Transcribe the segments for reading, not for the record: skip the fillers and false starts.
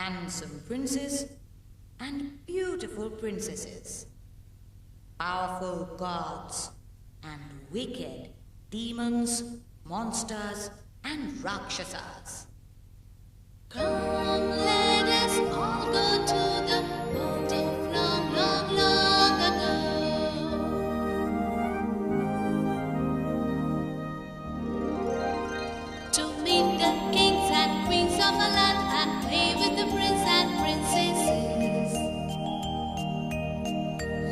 handsome princes and beautiful princesses, powerful gods and wicked demons, monsters and rakshasas. Come, let us all go to the world of long, long, long ago, to meet the kings and queens of a land and play with the prince and princesses.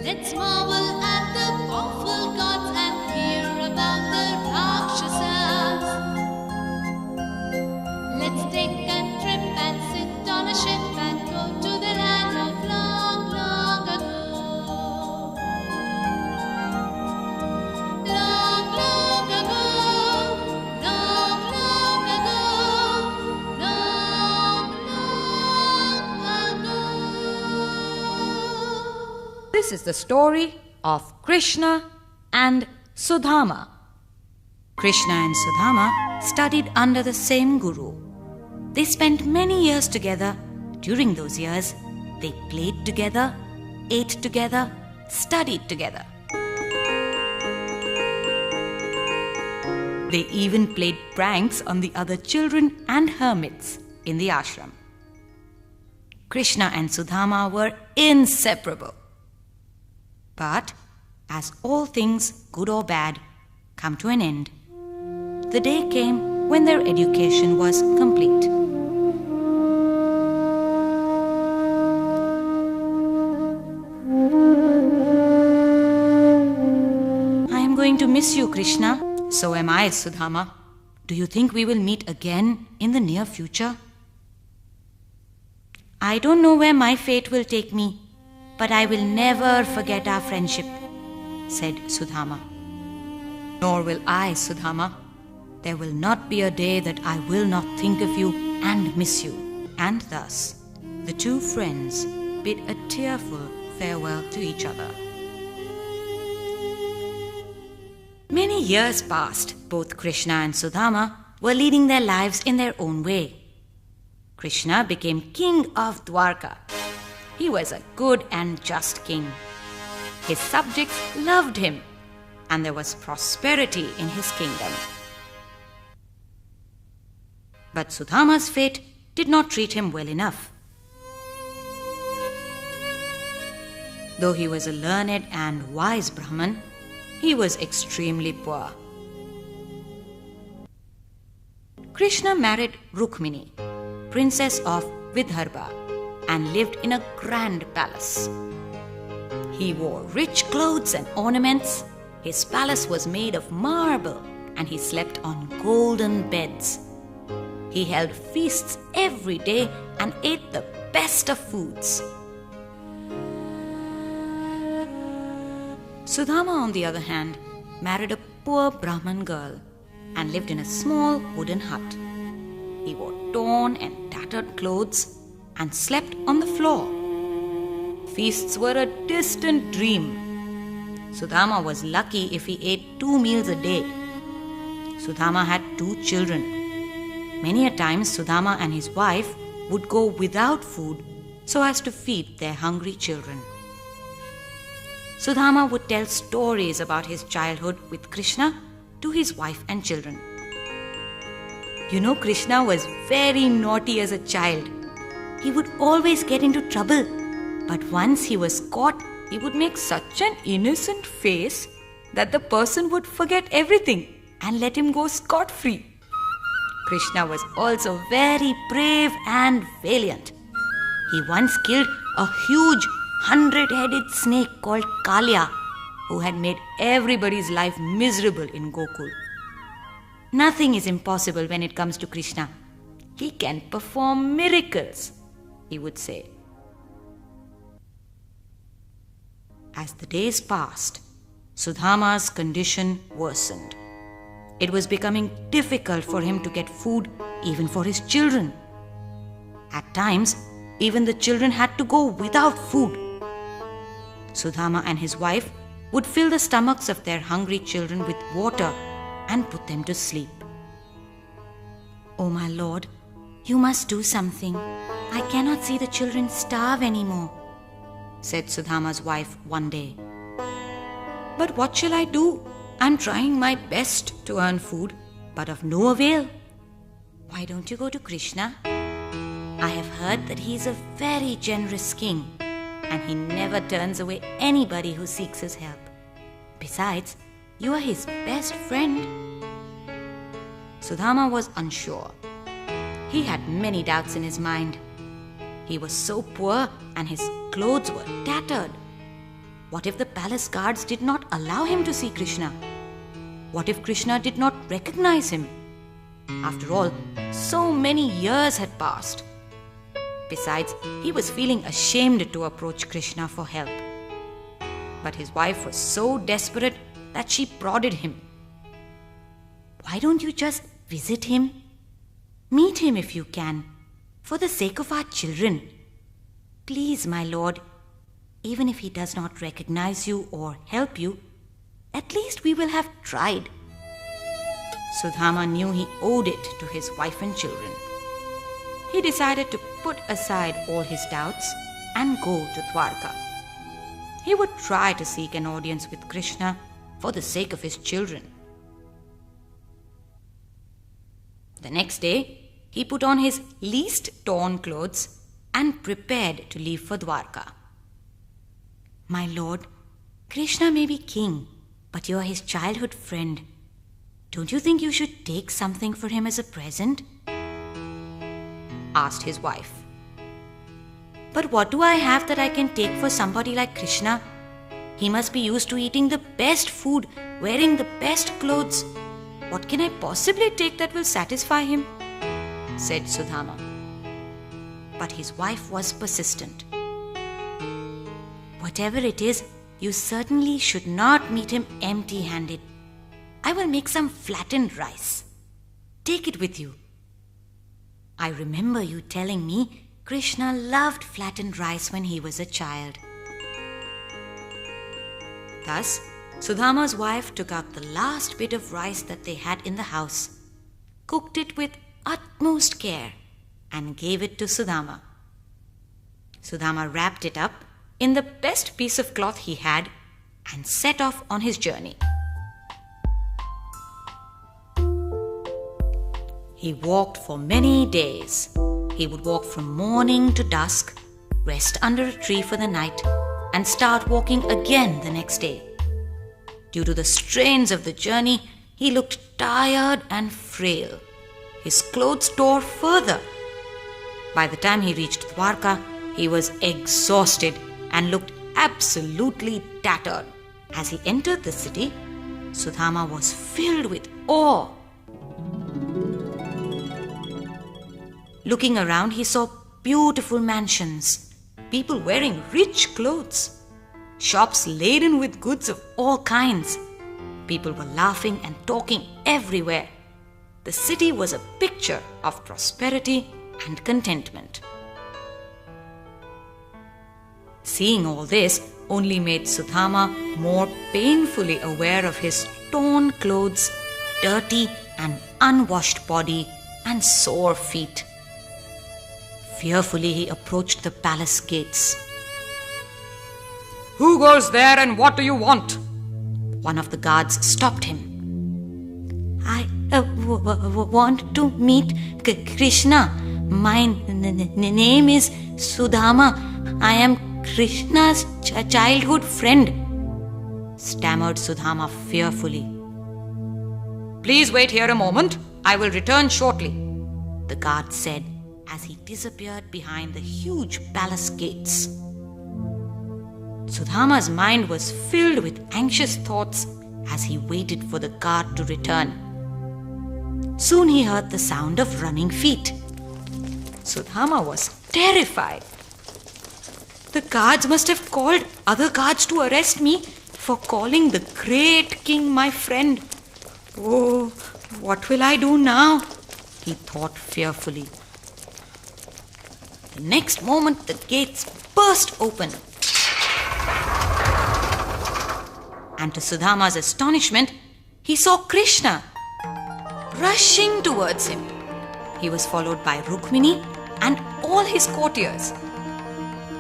Let's marvel at the powerful gods and hear about the rakshasas. Let's take a trip and sit on a ship and go to the land of long, long ago. Long, long ago, long, long ago, long, long ago. This is the story of Krishna and Sudhama. Krishna and Sudhama studied under the same guru. They spent many years together. During those years, they played together, ate together, studied together. They even played pranks on the other children and hermits in the ashram. Krishna and Sudhama were inseparable. But as all things, good or bad, come to an end, the day came when their education was complete. I am going to miss you, Krishna. So am I, Sudhama. Do you think we will meet again in the near future? I don't know where my fate will take me, but I will never forget our friendship, said Sudhama. Nor will I, Sudhama. There will not be a day that I will not think of you and miss you. And thus, the two friends bid a tearful farewell to each other. Many years passed. Both Krishna and Sudhama were leading their lives in their own way. Krishna became king of Dwarka. He was a good and just king. His subjects loved him, and there was prosperity in his kingdom. But Sudhama's fate did not treat him well enough. Though he was a learned and wise Brahman, he was extremely poor. Krishna married Rukmini, princess of Vidarbha, and lived in a grand palace. He wore rich clothes and ornaments. His palace was made of marble, and he slept on golden beds. He held feasts every day and ate the best of foods. Sudhama, on the other hand, married a poor Brahman girl and lived in a small wooden hut. He wore torn and tattered clothes and slept on the floor. Feasts were a distant dream. Sudhama was lucky if he ate 2 meals a day. Sudhama had 2 children. Many a time Sudhama and his wife would go without food so as to feed their hungry children. Sudhama would tell stories about his childhood with Krishna to his wife and children. You know, Krishna was very naughty as a child. He would always get into trouble. But once he was caught, he would make such an innocent face that the person would forget everything and let him go scot-free. Krishna was also very brave and valiant. He once killed a huge 100-headed snake called Kalya, who had made everybody's life miserable in Gokul. Nothing is impossible when it comes to Krishna. He can perform miracles, he would say. As the days passed, Sudhama's condition worsened. It was becoming difficult for him to get food even for his children. At times, even the children had to go without food. Sudhama and his wife would fill the stomachs of their hungry children with water and put them to sleep. "Oh my Lord, you must do something," I cannot see the children starve anymore, said Sudhama's wife one day. But what shall I do? I'm trying my best to earn food, but of no avail. Why don't you go to Krishna? I have heard that he is a very generous king, and he never turns away anybody who seeks his help. Besides, you are his best friend. Sudhama was unsure. He had many doubts in his mind. He was so poor and his clothes were tattered. What if the palace guards did not allow him to see Krishna? What if Krishna did not recognize him? After all, so many years had passed. Besides, he was feeling ashamed to approach Krishna for help. But his wife was so desperate that she prodded him. Why don't you just visit him? Meet him if you can, for the sake of our children. Please, my lord, even if he does not recognize you or help you, at least we will have tried. Sudhama knew he owed it to his wife and children. He decided to put aside all his doubts and go to Dwarka. He would try to seek an audience with Krishna for the sake of his children. The next day, he put on his least torn clothes and prepared to leave for Dwarka. My lord, Krishna may be king, but you are his childhood friend. Don't you think you should take something for him as a present? Asked his wife. But what do I have that I can take for somebody like Krishna? He must be used to eating the best food, wearing the best clothes. What can I possibly take that will satisfy him? Said Sudhama. But his wife was persistent. Whatever it is, you certainly should not meet him empty-handed. I will make some flattened rice. Take it with you. I remember you telling me Krishna loved flattened rice when he was a child. Thus, Sudhama's wife took out the last bit of rice that they had in the house, cooked it with utmost care, and gave it to Sudhama. Sudhama wrapped it up in the best piece of cloth he had and set off on his journey. He walked for many days. He would walk from morning to dusk, rest under a tree for the night, and start walking again the next day. Due to the strains of the journey, he looked tired and frail. His clothes tore further. By the time he reached Dwarka, he was exhausted and looked absolutely tattered. As he entered the city, Sudhama was filled with awe. Looking around, he saw beautiful mansions, people wearing rich clothes, shops laden with goods of all kinds. People were laughing and talking everywhere. The city was a picture of prosperity and contentment. Seeing all this only made Sudhama more painfully aware of his torn clothes, dirty and unwashed body, and sore feet. Fearfully, he approached the palace gates. Who goes there and what do you want? One of the guards stopped him. I want to meet Krishna. My name is Sudhama. I am Krishna's childhood friend, stammered Sudhama fearfully. Please wait here a moment. I will return shortly, the guard said as he disappeared behind the huge palace gates. Sudhama's mind was filled with anxious thoughts as he waited for the guard to return. Soon he heard the sound of running feet. Sudhama was terrified. The guards must have called other guards to arrest me for calling the great king my friend. Oh, what will I do now? He thought fearfully. The next moment, the gates burst open. And to Sudhama's astonishment, he saw Krishna rushing towards him. He was followed by Rukmini and all his courtiers.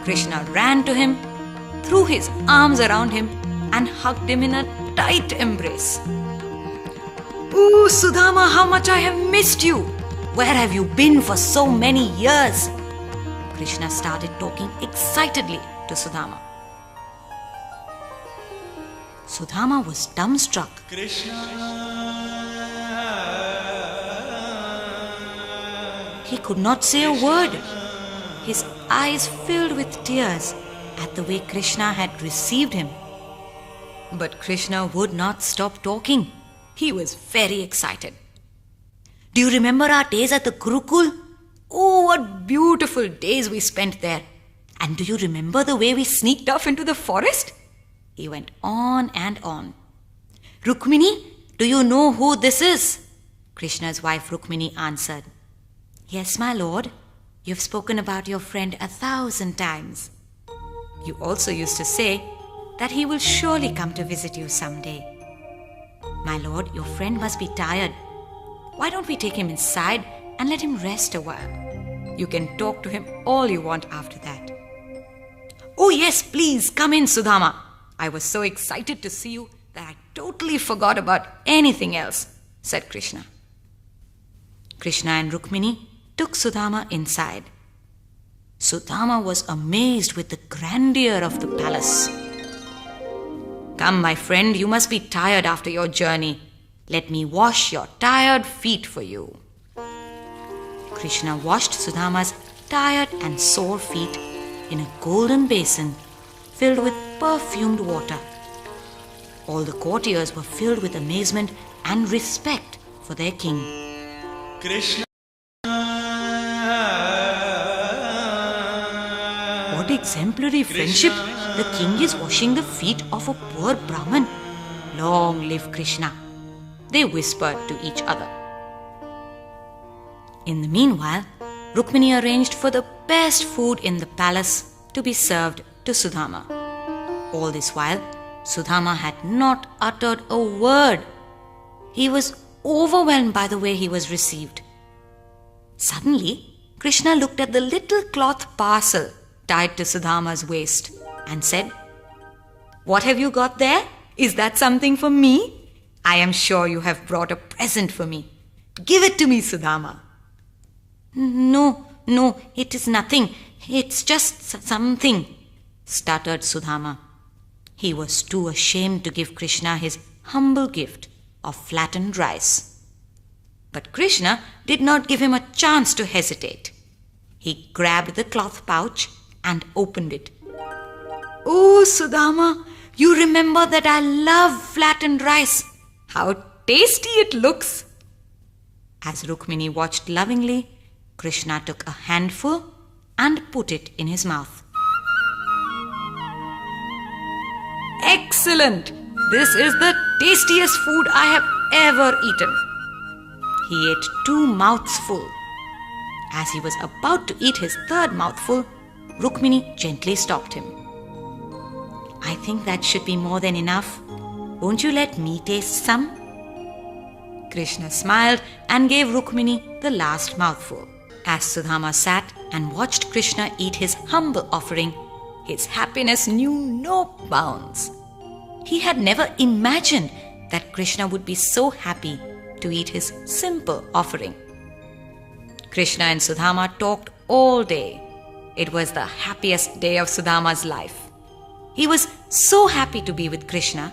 Krishna ran to him, threw his arms around him, and hugged him in a tight embrace. "Oh, Sudhama, how much I have missed you! Where have you been for so many years?" Krishna started talking excitedly to Sudhama. Sudhama was dumbstruck. He could not say a word. His eyes filled with tears at the way Krishna had received him. But Krishna would not stop talking. He was very excited. "Do you remember our days at the Gurukul? Oh, what beautiful days we spent there. And do you remember the way we sneaked off into the forest?" He went on and on. "Rukmini, do you know who this is?" Krishna's wife Rukmini answered. "Yes, my lord. You've spoken about your friend 1,000 times. You also used to say that he will surely come to visit you someday. My lord, your friend must be tired. Why don't we take him inside and let him rest a while? You can talk to him all you want after that." "Oh yes, please, come in, Sudhama. I was so excited to see you that I totally forgot about anything else," said Krishna. Krishna and Rukmini took Sudhama inside. Sudhama was amazed with the grandeur of the palace. "Come, my friend, you must be tired after your journey. Let me wash your tired feet for you." Krishna washed Sudhama's tired and sore feet in a golden basin filled with perfumed water. All the courtiers were filled with amazement and respect for their king. Krishna. What exemplary friendship! The king is washing the feet of a poor Brahmin. Long live Krishna! They whispered to each other. In the meanwhile, Rukmini arranged for the best food in the palace to be served to Sudhama. All this while, Sudhama had not uttered a word. He was overwhelmed by the way he was received. Suddenly, Krishna looked at the little cloth parcel tied to Sudhama's waist and said, "What have you got there? Is that something for me? I am sure you have brought a present for me. Give it to me, Sudhama." No, it is nothing. It's just something," stuttered Sudhama. He was too ashamed to give Krishna his humble gift of flattened rice. But Krishna did not give him a chance to hesitate. He grabbed the cloth pouch and opened it. "Oh, Sudhama, you remember that I love flattened rice. How tasty it looks!" As Rukmini watched lovingly, Krishna took a handful and put it in his mouth. "Excellent! This is the tastiest food I have ever eaten." He ate 2 mouths full. As he was about to eat his 3rd mouthful, Rukmini gently stopped him. "I think that should be more than enough. Won't you let me taste some?" Krishna smiled and gave Rukmini the last mouthful. As Sudhama sat and watched Krishna eat his humble offering, his happiness knew no bounds. He had never imagined that Krishna would be so happy to eat his simple offering. Krishna and Sudhama talked all day. It was the happiest day of Sudhama's life. He was so happy to be with Krishna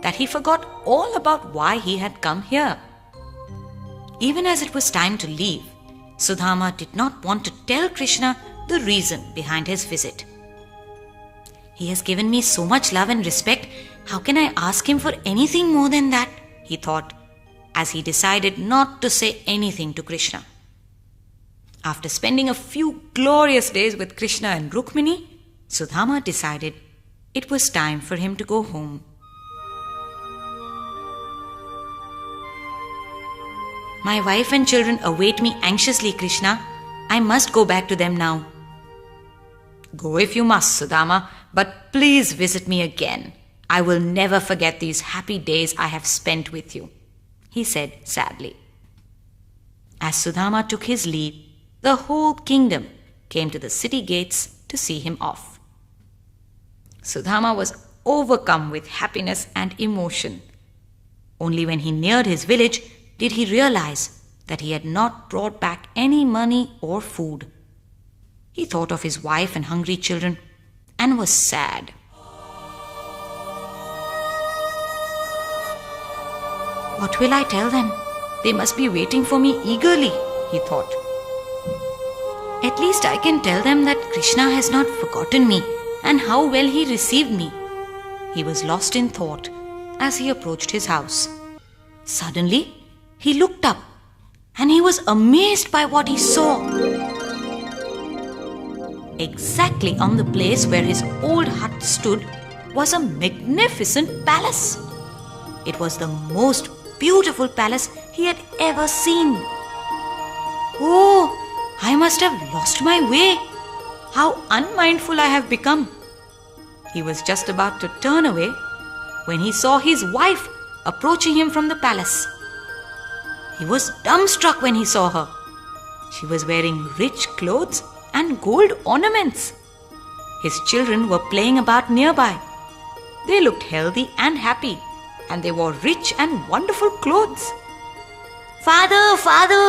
that he forgot all about why he had come here. Even as it was time to leave, Sudhama did not want to tell Krishna the reason behind his visit. "He has given me so much love and respect. How can I ask him for anything more than that?" he thought, as he decided not to say anything to Krishna. After spending a few glorious days with Krishna and Rukmini, Sudhama decided it was time for him to go home. "My wife and children await me anxiously, Krishna. I must go back to them now." "Go if you must, Sudhama, but please visit me again. I will never forget these happy days I have spent with you," he said sadly. As Sudhama took his leave, the whole kingdom came to the city gates to see him off. Sudhama was overcome with happiness and emotion. Only when he neared his village did he realize that he had not brought back any money or food. He thought of his wife and hungry children and was sad. What will I tell them? They must be waiting for me eagerly, he thought. At least I can tell them that Krishna has not forgotten me and how well he received me. He was lost in thought as he approached his house. Suddenly, he looked up and he was amazed by what he saw. Exactly on the place where his old hut stood was a magnificent palace. It was the most beautiful palace he had ever seen. Oh, I must have lost my way. How unmindful I have become. He was just about to turn away when he saw his wife approaching him from the palace. He was dumbstruck when he saw her. She was wearing rich clothes and gold ornaments. His children were playing about nearby. They looked healthy and happy, and they wore rich and wonderful clothes. "Father, father!"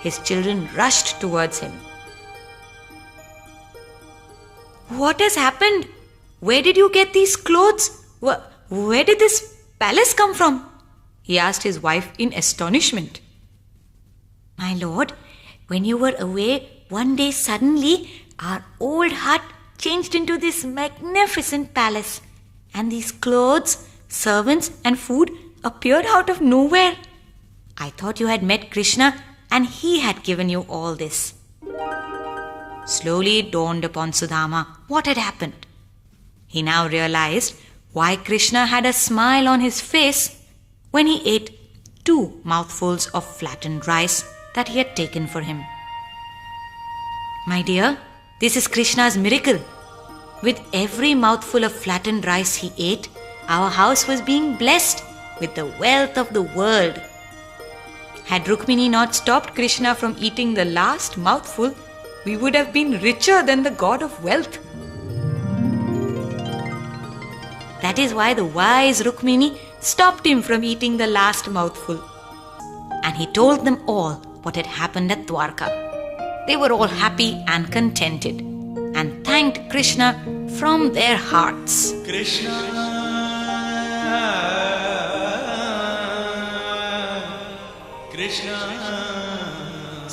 His children rushed towards him. "What has happened? Where did you get these clothes? Where did this palace come from?" he asked his wife in astonishment. "My lord, when you were away, one day suddenly our old hut changed into this magnificent palace, and these clothes, servants and food appeared out of nowhere. I thought you had met Krishna and he had given you all this." Slowly it dawned upon Sudhama what had happened. He now realized why Krishna had a smile on his face when he ate 2 mouthfuls of flattened rice that he had taken for him. "My dear, this is Krishna's miracle. With every mouthful of flattened rice he ate, our house was being blessed with the wealth of the world. Had Rukmini not stopped Krishna from eating the last mouthful, we would have been richer than the god of wealth. That is why the wise Rukmini stopped him from eating the last mouthful." And he told them all what had happened at Dwarka. They were all happy and contented and thanked Krishna from their hearts. Krishna, Krishna.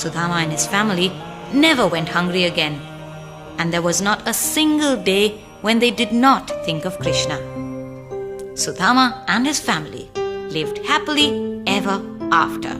Sudhama and his family never went hungry again, and there was not a single day when they did not think of Krishna. Sudhama and his family lived happily ever after.